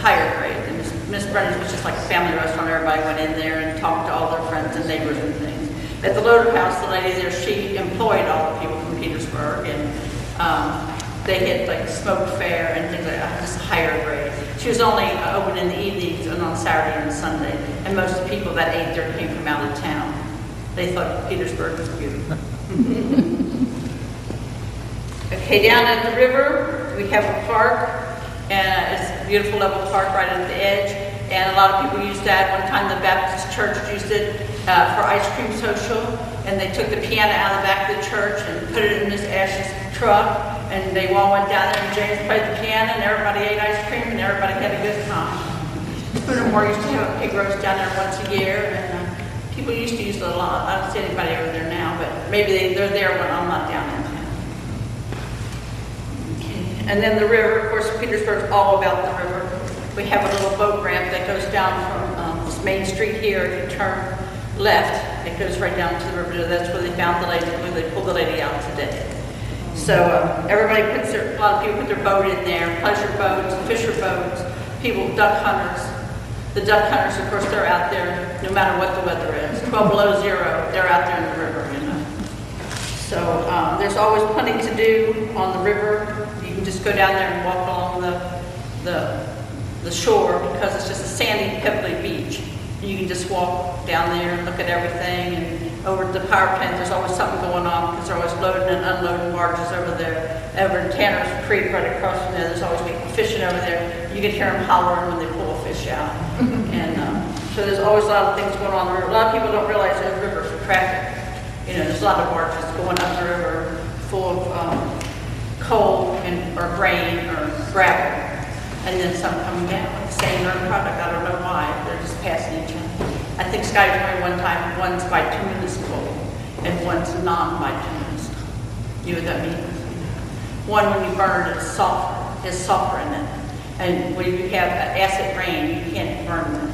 higher grade. And Miss Brenner's was just like a family restaurant. Everybody went in there and talked to all their friends and neighbors and things. At the Loader House, the lady there, she employed all the people from Petersburg, and they had like smoke fair and things like that, just higher grade. She was only open in the evenings and on Saturday and Sunday, and most of the people that ate there came from out of town. They thought Petersburg was beautiful. Okay, down at the river, we have a park, and it's a beautiful level park right at the edge, and a lot of people use that. One time the Baptist church used it for ice cream social, and they took the piano out of the back of the church and put it in Miss Ash's truck, and they all went down there, and James played the piano, and everybody ate ice cream, and everybody had a good time. Boone used to have a pig roast down there once a year, and people used to use it a lot. I don't see anybody over there now, but maybe they're there when I'm not down in town. Okay. And then the river, of course, Petersburg's all about the river. We have a little boat ramp that goes down from this main street here. If you turn left, it goes right down to the river. That's where they found the lady, where they pulled the lady out today. So everybody a lot of people put their boat in there, pleasure boats, fisher boats, people, duck hunters. The duck hunters, of course, they're out there no matter what the weather is. 12 below zero, they're out there in the river, you know. So there's always plenty to do on the river. You can just go down there and walk along the shore, because it's just a sandy, pebbly beach. You can just walk down there and look at everything. And over at the power plant, there's always something going on, because they're always loading and unloading barges over there. Over in Tanner's Creek, right across from there, there's always people fishing over there. You can hear them hollering when they pull a fish out. And so there's always a lot of things going on in the river. A lot of people don't realize there's a river for traffic. You know, there's a lot of barges going up the river full of coal or grain or gravel. And then some coming down with the same product. I don't know why. They're just passing each other. I think Sky's going one time, one's bituminous coal and one's non-bituminous coal. You know what that means? One, when you burn it, it's sulfur in it. And when you have acid rain, you can't burn them.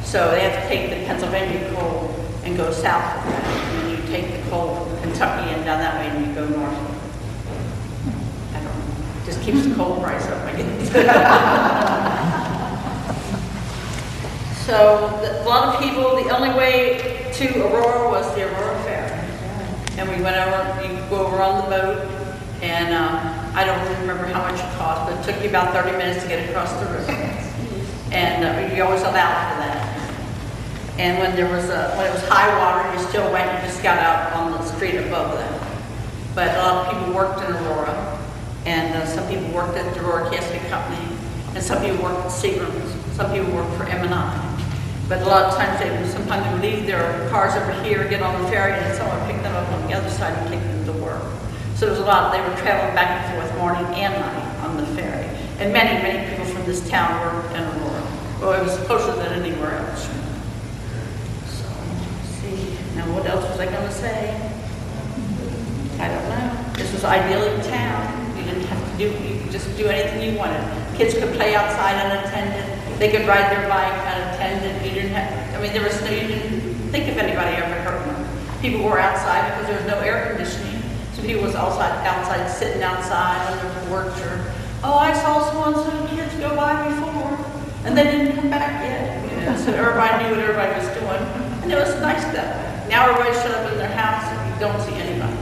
So they have to take the Pennsylvania coal and go south of that. And then you take the coal from Kentucky and down that way, and you go north. I don't know. Just keeps the coal price up, I guess. So a lot of people, the only way to Aurora was the Aurora Fair. And we went over, you go over on the boat, and I don't remember how much it cost, but it took you about 30 minutes to get across the river. And you always allowed for that. And when it was high water, you still went, you just got out on the street above that. But a lot of people worked in Aurora, and some people worked at the Aurora Casket Company, and some people worked at Seagram's, some people worked for M&I. But a lot of times sometimes they would leave their cars over here, get on the ferry, and someone picked them up on the other side and take them to work. So there was a lot, they were traveling back and forth morning and night on the ferry. And many, many people from this town worked in Aurora. Well, it was closer than anywhere else. So, let's see. Now, what else was I going to say? I don't know. This was ideally town. You didn't have to you could just do anything you wanted. Kids could play outside unattended. They could ride their bike unattended. You didn't have, you didn't think if anybody ever hurt them. People were outside because there was no air conditioning. So people was outside, sitting outside on their porch, or, oh, I saw so-and-so kids go by before, and they didn't come back yet. You know, so everybody knew what everybody was doing, and it was nice that way. Now everybody shut up in their house, and you don't see anybody.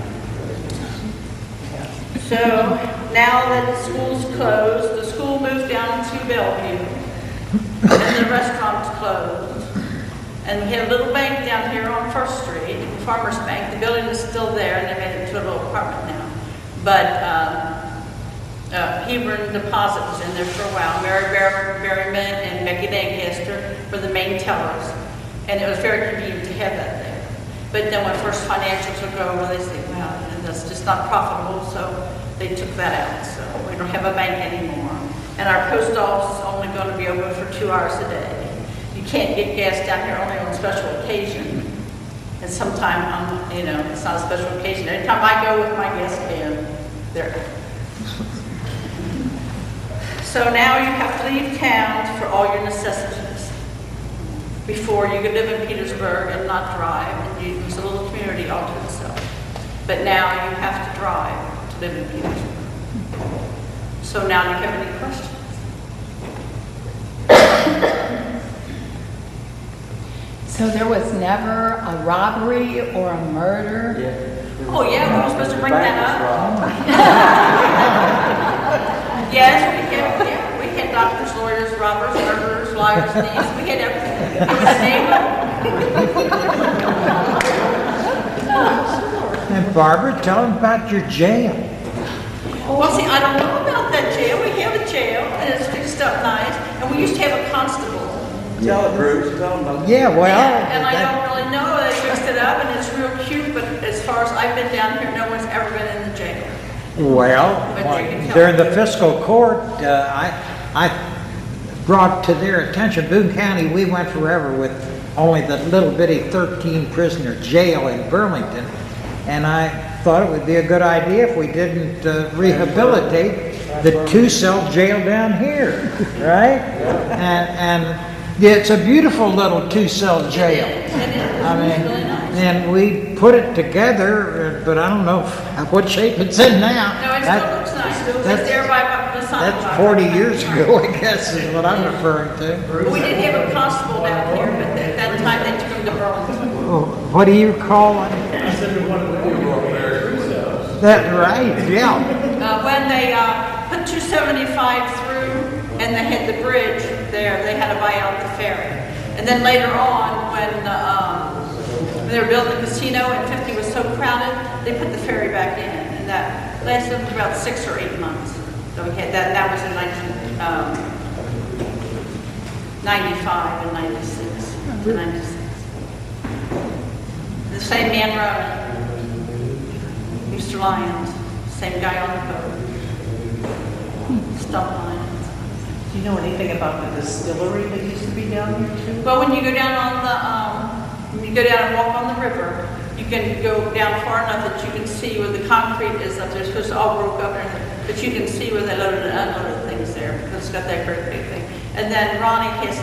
So now that the school's closed, the school moved down to Bellevue, and the restaurant's closed. And we had a little bank down here on First Street, Farmers Bank. The building is still there, and they made it into a little apartment now. But Hebron Deposit was in there for a while. Mary Berryman and Becky Lancaster were the main tellers, and it was very convenient to have that there. But then when First Financial took over, they said, well, that's just not profitable, so they took that out. So we don't have a bank anymore. And our post office is only going to be open for 2 hours a day. You can't get gas down here only on special occasion. And sometimes, it's not a special occasion. Anytime I go with my gas can, they're out. So now you have to leave town for all your necessities. Before, you could live in Petersburg and not drive, and it was a little community all to itself. But now you have to drive to live in Petersburg. So now, do you have any questions? So there was never a robbery or a murder? Yeah. Oh, yeah, we were supposed to bring that up. up. Yes, we had doctors, lawyers, robbers, murderers, liars, thieves, we had everything. It was neighborhood. And Barbara, tell them about your jail. Well, see, I don't know about that jail. We have a jail, and it's fixed up nice, and we used to have a constable. Tell it, Bruce. Tell them about Yeah, well. And I don't really know, they fixed it up, and it's real cute, but as far as I've been down here, no one's ever been in the jail. Well, But you can tell during the me. fiscal court, I brought to their attention, Boone County, we went forever with only the little bitty 13 prisoner jail in Burlington. And I thought it would be a good idea if we didn't rehabilitate the 2-cell jail down here, right? And it's a beautiful little 2-cell jail. It is. I mean, It's really nice. and we put it together, but I don't know what shape it's in now. No, it still looks nice. It's there by the sign. That's 40 years ago, I guess, is what I'm referring to. But we did have a constable down here, but at that time they took him to Burlington. Oh, what do you call it? That's right, yeah. When they put 275 through and they had the bridge there, they had to buy out the ferry. And then later on, when they were building the casino and 50 was so crowded, they put the ferry back in. And that lasted for about 6 or 8 months. So we had that. That was in 1995 and 96. 96. The same man running. Mr. Lyons, same guy on the boat. Stump Lyons. Do you know anything about the distillery that used to be down here too? Well, when you go down on the, when you go down and walk on the river, you can go down far enough that you can see where the concrete is up there. It's supposed to all broke up and everything, but you can see where they loaded and unloaded things there because it's got that great big thing. And then Ronnie has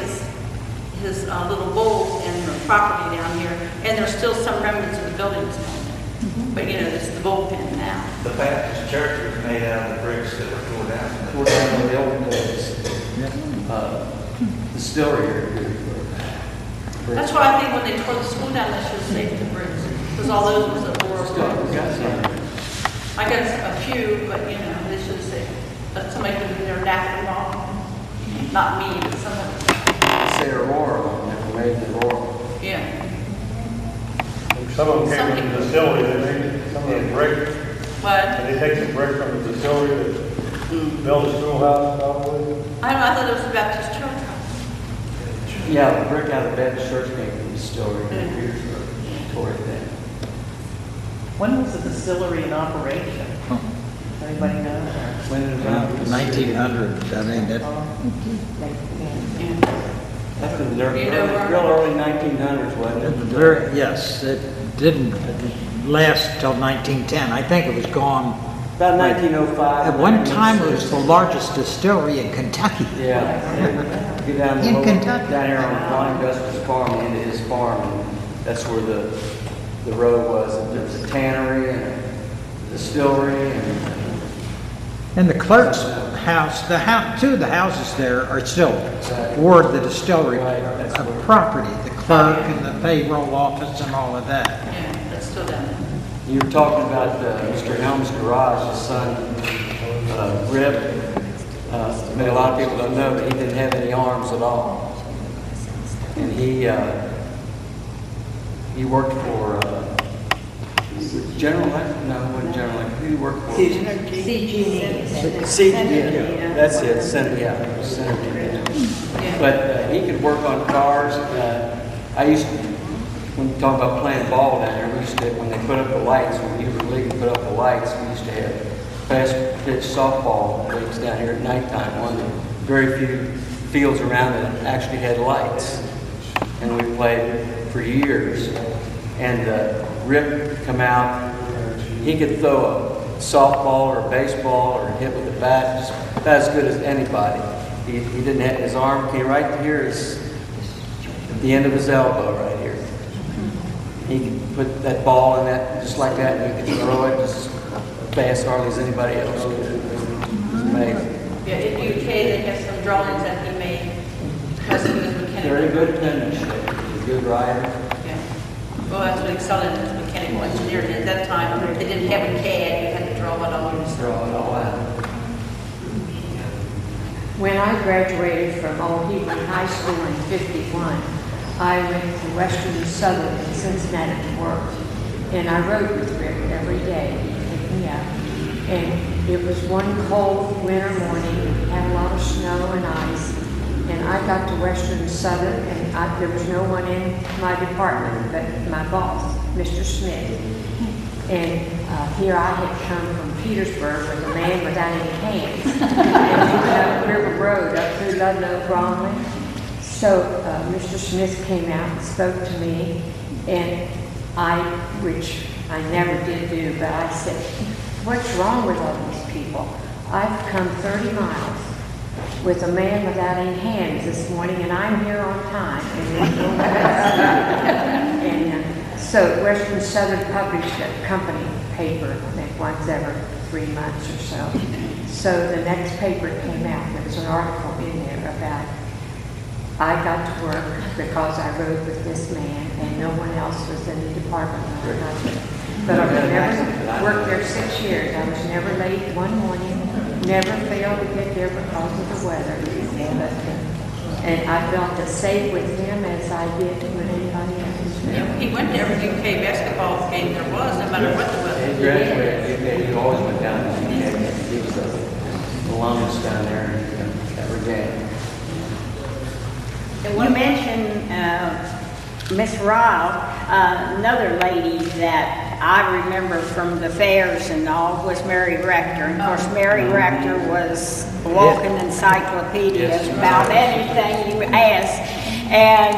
his little bowls in the property down here, and there's still some remnants of the buildings down there. But you know, it's the bullpen now. The Baptist church was made out of the bricks that were torn down. We're down in the old days. Distillery here. That's why I think when they tore the school down, they should have saved the bricks, because all those was a war. I got a few, but you know, they should have saved. But somebody could have been there napping them off. Not me, but somebody. Say Aurora, never made the Aurora. Yeah. Some of them came from the distillery, they made some of the brick, What? and they take the brick from the distillery to build a schoolhouse, probably. I don't know, I thought it was a Baptist church. Yeah, the brick out of the Baptist church came from the distillery in Petersburg. Tore it down. When was the distillery in operation? Does anybody know? When it was out. 1900, I mean, that, That's in the You know where- real early 1900s, wasn't it? yes, it didn't last till 1910. I think it was gone. About 1905. At one time, it was the largest distillery in Kentucky. Yeah. Get down the In road, Kentucky. down here on Ron Gus's farm, into his farm, and that's where the road was. There was a tannery and a distillery And the clerk's house, two of the houses there are still were the distillery property, the clerk and the payroll office and all of that. Yeah, that's still down there. You were talking about Mr. Helm's garage, his son, Rip. Maybe a lot of people don't know, but he didn't have any arms at all. And he worked for General Electric? No, it wasn't General Electric. Who he worked for? CG. That's it. Senator. But he could work on cars. I used to, when you talk about playing ball down there, we used to, when they put up the lights, when you were league put up the lights, we used to have fast pitch softball leagues down here at nighttime. One of the very few fields around that actually had lights. And we played for years. And Rip would come out, he could throw a softball or a baseball or hit with a bat just about as good as anybody. He didn't have, his arm came right here, at the end of his elbow right here. He could put that ball in that just like that, and he could throw it just fast hardly as anybody else could. It was amazing. Yeah, in the UK, they have some drawings that he made. That's good as McKenna. Very good penmanship. Good driver. Yeah. Well, that's what excelling as mechanical engineering. At that time, they didn't have a CAD, you had to draw it on. Draw it all out. When I graduated from Old Hebron High School in '51, I went to Western and Southern in Cincinnati to work. And I rode with Rick every day. He'd pick me up. And it was one cold winter morning. We had a lot of snow and ice. And I got to Western and Southern, and there was no one in my department but my boss, Mr. Smith. And here I had come from Petersburg with a man without any hands. And we went up River Road, up through Ludlow, Bromley. So Mr. Smith came out and spoke to me, and which I never did do, but I said, "What's wrong with all these people? I've come 30 miles with a man without any hands this morning, and I'm here on time." And so Western Southern published a company paper, I think once every 3 months or so. So the next paper came out, there was an article in there about I got to work because I rode with this man and no one else was in the department when I got there. But I never worked there 6 years. I was never late one morning, never failed to get there because of the weather. And I felt as safe with him as I did with anybody else. Yeah, he went to every UK basketball game there was, no matter what the weather. He graduated, he always went down to the UK. He was the alumnus down there every game. You mentioned Miss Ryle, another lady that I remember from the fairs and all was Mary Rector. And of course, Mary Rector was a walking encyclopedia about anything you ask. And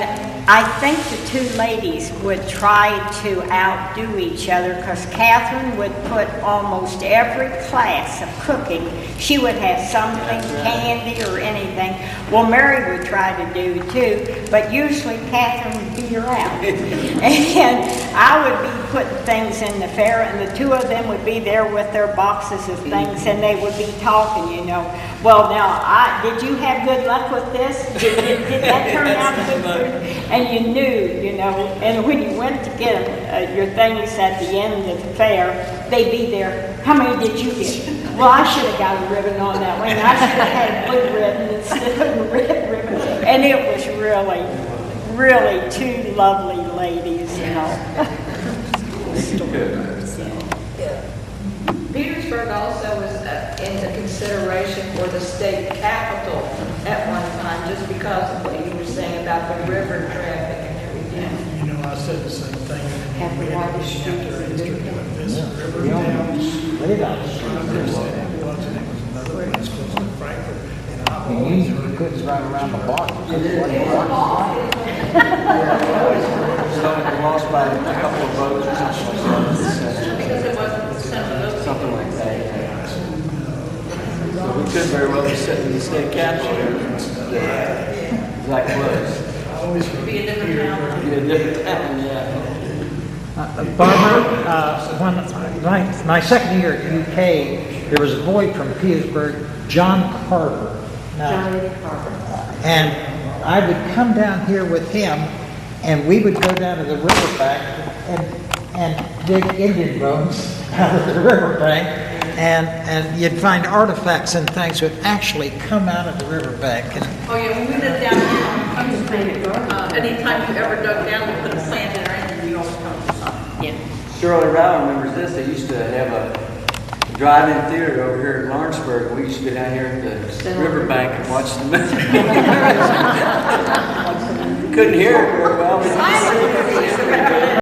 I think the two ladies would try to outdo each other because Catherine would put almost every class of cooking. She would have something, candy or anything. Well, Mary would try to do too, but usually Catherine would beat her out. And I would be putting things in the fair, and the two of them would be there with their boxes of things, and they would be talking, you know. Well, now, did you have good luck with this? Did that turn out good for you? And you knew, you know, and when you went to get your things at the end of the fair, they'd be there. How many did you get? Well, I should have got a ribbon on that one. I should have had a blue ribbon instead of a red ribbon. And it was really, really two lovely ladies, you know. Petersburg also was into consideration for the state capital at one time, just because of what you were saying about the river traffic and everything. You know, I said the same thing. Have We the had water to street have their instrument with this river Yeah. down. Way down. There's that was, and it was another place close to Frankfurt. And I You always usually heard couldn't drive around the block. So we lost by a couple of votes or something like that. Because it wasn't Something like that. So we could very well be sitting in the state capitol here. Like was. be a different town. Be a different town, yeah. Barbara, when my second year at UK, there was a boy from Petersburg, John Carver. Now, Johnny Carver. and I would come down here with him, and we would go down to the riverbank and dig Indian bones out of the riverbank, and you'd find artifacts and things would actually come out of the riverbank. And Oh, yeah, when we lived down here, anytime you ever dug down to put a plant in or anything, you always come to something. Yeah. Shirley Rowell remembers this. They used to have a drive-in theater over here in Lawrenceburg. We used to go down here at the riverbank and watch the movie. Couldn't hear it very well.